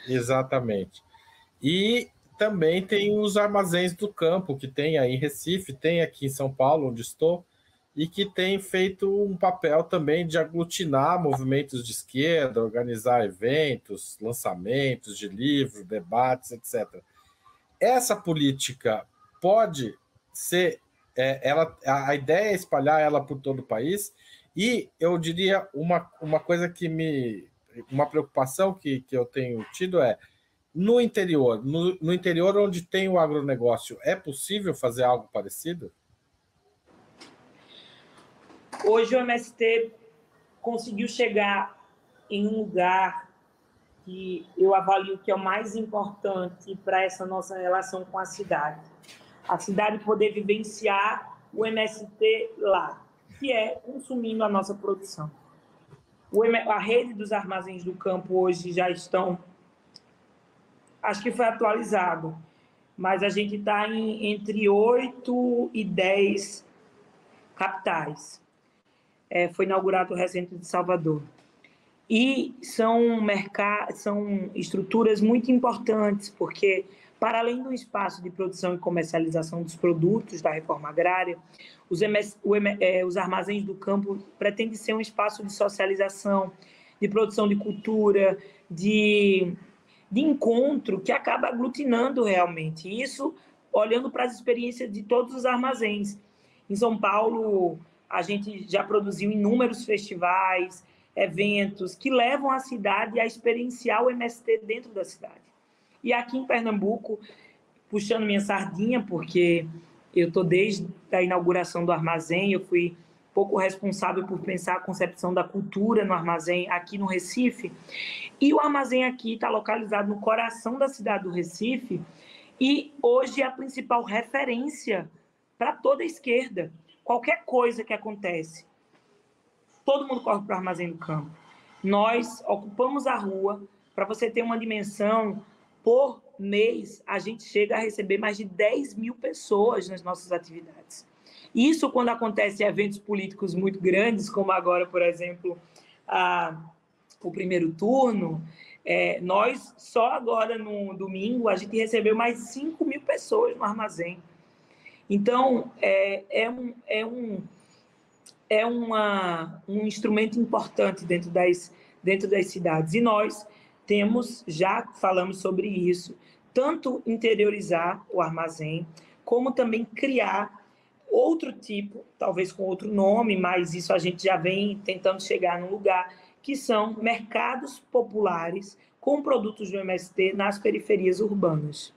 Exatamente. E também tem os armazéns do campo, que tem aí em Recife, tem aqui em São Paulo, onde estou, e que tem feito um papel também de aglutinar movimentos de esquerda, organizar eventos, lançamentos de livros, debates, etc. Essa política pode ser... a ideia é espalhar ela por todo o país, e eu diria uma coisa que uma preocupação que eu tenho tido no interior, no interior onde tem o agronegócio, é possível fazer algo parecido? Hoje o MST conseguiu chegar em um lugar que eu avalio que é o mais importante para essa nossa relação com a cidade. A cidade poder vivenciar o MST lá, que é consumindo a nossa produção. A rede dos armazéns do campo hoje já estão... Acho que foi atualizado, mas a gente está entre 8 e 10 capitais. Foi inaugurado o Recente de Salvador. E são estruturas muito importantes, porque, para além do espaço de produção e comercialização dos produtos da reforma agrária, os armazéns do campo pretendem ser um espaço de socialização, de produção de cultura, de encontro, que acaba aglutinando realmente. Isso olhando para as experiências de todos os armazéns. Em São Paulo, a gente já produziu inúmeros festivais, eventos que levam a cidade a experienciar o MST dentro da cidade. E aqui em Pernambuco, puxando minha sardinha, porque eu estou desde a inauguração do armazém, eu fui pouco responsável por pensar a concepção da cultura no armazém aqui no Recife, e o armazém aqui está localizado no coração da cidade do Recife, e hoje é a principal referência para toda a esquerda. Qualquer coisa que acontece, todo mundo corre para o armazém do campo. Nós ocupamos a rua. Para você ter uma dimensão, por mês, a gente chega a receber mais de 10 mil pessoas nas nossas atividades. Isso quando acontecem eventos políticos muito grandes, como agora, por exemplo, o primeiro turno, nós, só agora no domingo, a gente recebeu mais de 5 mil pessoas no armazém. Então, um instrumento importante dentro das cidades. E nós já falamos sobre isso, tanto interiorizar o armazém, como também criar outro tipo, talvez com outro nome, mas isso a gente já vem tentando chegar num lugar, que são mercados populares com produtos do MST nas periferias urbanas.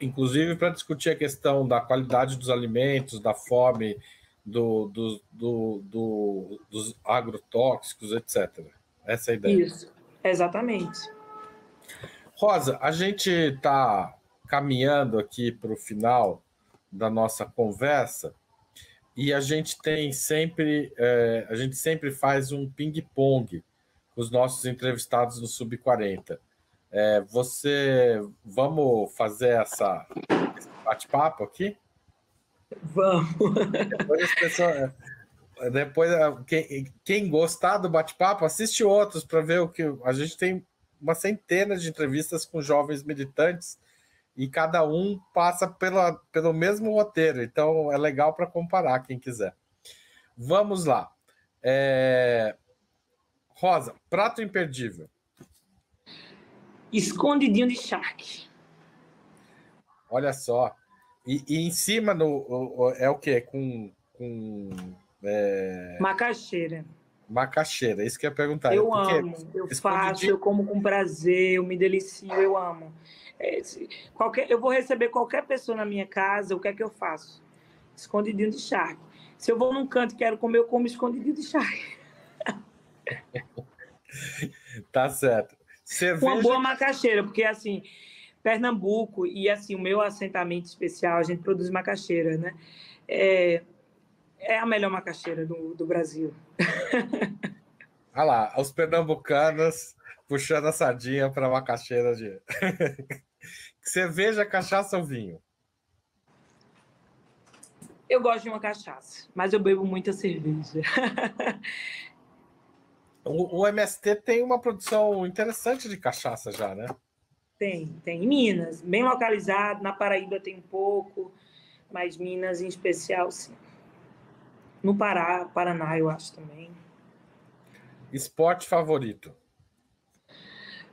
Inclusive para discutir a questão da qualidade dos alimentos, da fome, dos agrotóxicos, etc. Essa é a ideia. Isso, exatamente. Rosa, a gente está caminhando aqui para o final da nossa conversa e a gente sempre faz um ping-pong com os nossos entrevistados no Sub-40. Vamos fazer esse bate-papo aqui? Vamos. Depois quem gostar do bate-papo, assiste outros para ver o que a gente tem. Uma centena de entrevistas com jovens militantes e cada um passa pelo mesmo roteiro. Então, é legal para comparar, quem quiser. Vamos lá. Rosa, prato imperdível. Escondidinho de charque. Olha só. E em cima é o quê? Macaxeira. Macaxeira, isso que eu ia perguntar. Eu amo, eu faço, eu como com prazer, eu me delicio, eu amo. Eu vou receber qualquer pessoa na minha casa, o que é que eu faço? Escondidinho de charque. Se eu vou num canto e quero comer, eu como escondidinho de charque. Tá certo. Cerveja... Uma boa macaxeira, porque assim, Pernambuco e assim, o meu assentamento especial, a gente produz macaxeira, né? É a melhor macaxeira do Brasil. Olha lá, os pernambucanos puxando a sardinha para macaxeira de... Cerveja, cachaça ou vinho? Eu gosto de uma cachaça, mas eu bebo muita cerveja. O MST tem uma produção interessante de cachaça já, né? Tem. Em Minas, bem localizado. Na Paraíba tem um pouco, mas Minas em especial, sim. No Paraná, eu acho também. Esporte favorito?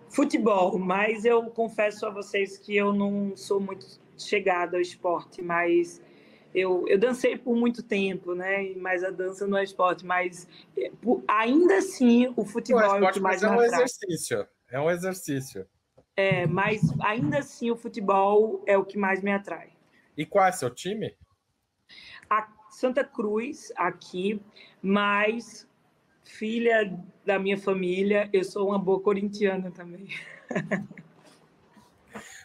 Futebol, mas eu confesso a vocês que eu não sou muito chegada ao esporte, mas eu dancei por muito tempo, né? Mas a dança não é esporte, mas ainda assim o futebol é o que mais me atrai. É um exercício. Mas ainda assim o futebol é o que mais me atrai. E qual é seu time? A Santa Cruz, aqui, mas filha da minha família, eu sou uma boa corintiana também.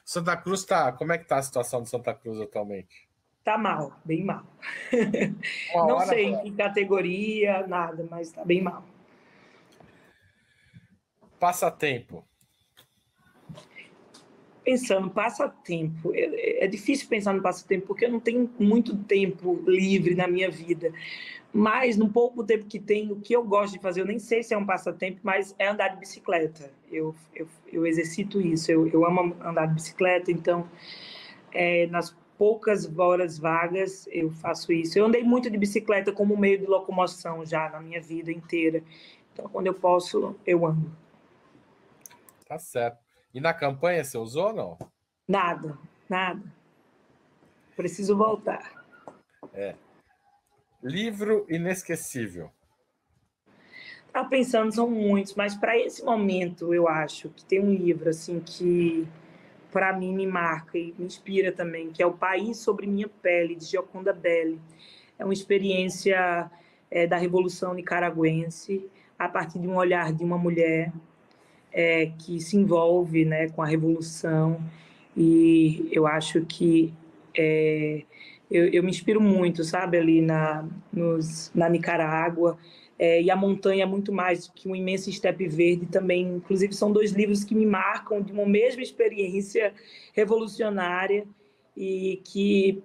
Santa Cruz tá... Como é que tá a situação de Santa Cruz atualmente? Tá mal, bem mal. Não sei em que categoria, nada, mas tá bem mal. Passatempo. Pensando, passatempo. É difícil pensar no passatempo, porque eu não tenho muito tempo livre na minha vida. Mas, no pouco tempo que tenho, o que eu gosto de fazer, eu nem sei se é um passatempo, mas é andar de bicicleta. Eu exercito isso. Eu amo andar de bicicleta, então, nas poucas horas vagas, eu faço isso. Eu andei muito de bicicleta como meio de locomoção já na minha vida inteira. Então, quando eu posso, eu ando. Tá certo. E na campanha você usou ou não? Nada. Preciso voltar. Livro inesquecível. Estava pensando, são muitos, mas para esse momento eu acho que tem um livro assim que para mim me marca e me inspira também, que é O País Sobre Minha Pele, de Gioconda Belli. É uma experiência da Revolução Nicaragüense, a partir de um olhar de uma mulher que se envolve, né, com a Revolução, e eu acho que eu me inspiro muito, sabe, ali na Nicarágua, e a montanha é muito mais que um imenso estepe verde também. Inclusive, são dois livros que me marcam de uma mesma experiência revolucionária e que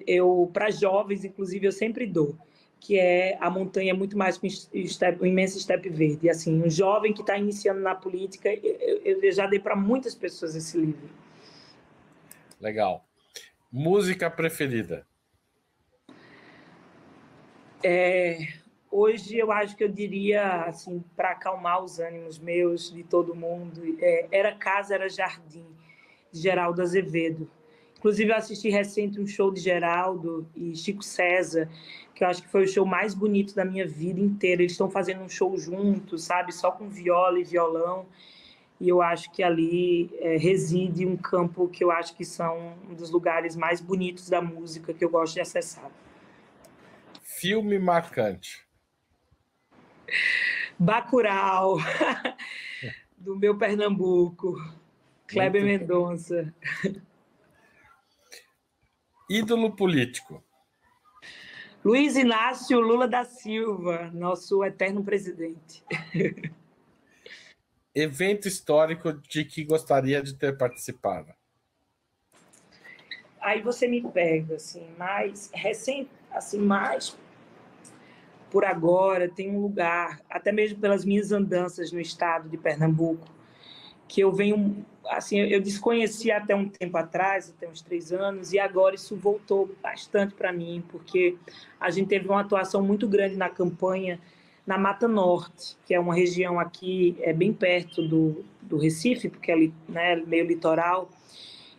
para jovens, inclusive, eu sempre dou, que é a montanha é muito mais que um imenso estepe verde. E, assim, um jovem que está iniciando na política, eu já dei para muitas pessoas esse livro. Legal. Música preferida? Hoje eu acho que eu diria, assim, para acalmar os ânimos meus, de todo mundo, Era Casa, Era Jardim, de Geraldo Azevedo. Inclusive, eu assisti recente um show de Geraldo e Chico César, que eu acho que foi o show mais bonito da minha vida inteira. Eles estão fazendo um show juntos, sabe? Só com viola e violão. E eu acho que ali reside um campo que eu acho que são um dos lugares mais bonitos da música que eu gosto de acessar. Filme marcante. Bacurau, do meu Pernambuco, Kleber Muito Mendonça. Ídolo político. Luiz Inácio Lula da Silva, nosso eterno presidente. Evento histórico de que gostaria de ter participado. Aí você me pega, assim, mais recente, assim, mais por agora, tem um lugar, até mesmo pelas minhas andanças no estado de Pernambuco, que eu venho, assim, eu desconhecia até um tempo atrás, até uns 3 anos, e agora isso voltou bastante para mim, porque a gente teve uma atuação muito grande na campanha na Mata Norte, que é uma região aqui bem perto do Recife, porque é, né, meio litoral,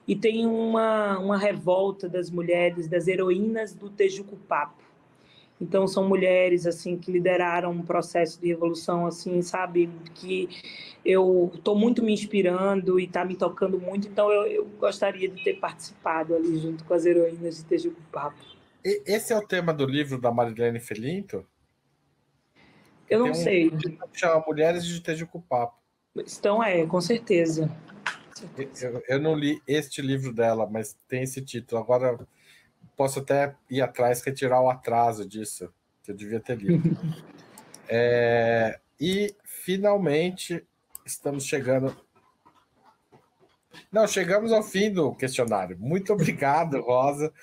e tem uma revolta das mulheres, das heroínas do Tejucupapo. Então são mulheres assim que lideraram um processo de revolução, assim, sabe, que eu estou muito me inspirando e está me tocando muito. Então eu gostaria de ter participado ali junto com as heroínas de Tejucupapo. Esse é o tema do livro da Marilene Felinto? Eu não sei. Que chama Mulheres de Tejucupapo. Então com certeza. Eu não li este livro dela, mas tem esse título. Agora posso até ir atrás, retirar o atraso disso, que eu devia ter lido. E, finalmente, estamos chegando... Não, chegamos ao fim do questionário. Muito obrigado, Rosa.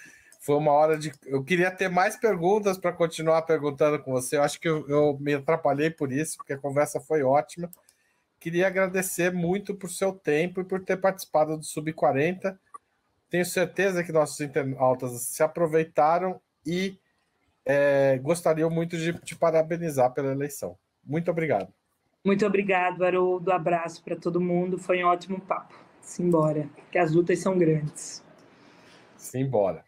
Foi uma hora de... Eu queria ter mais perguntas para continuar perguntando com você. Eu acho que eu me atrapalhei por isso, porque a conversa foi ótima. Queria agradecer muito por seu tempo e por ter participado do Sub-40. Tenho certeza que nossos internautas se aproveitaram e gostariam muito de te parabenizar pela eleição. Muito obrigado. Muito obrigado, Haroldo. Abraço para todo mundo. Foi um ótimo papo. Simbora, que as lutas são grandes. Simbora.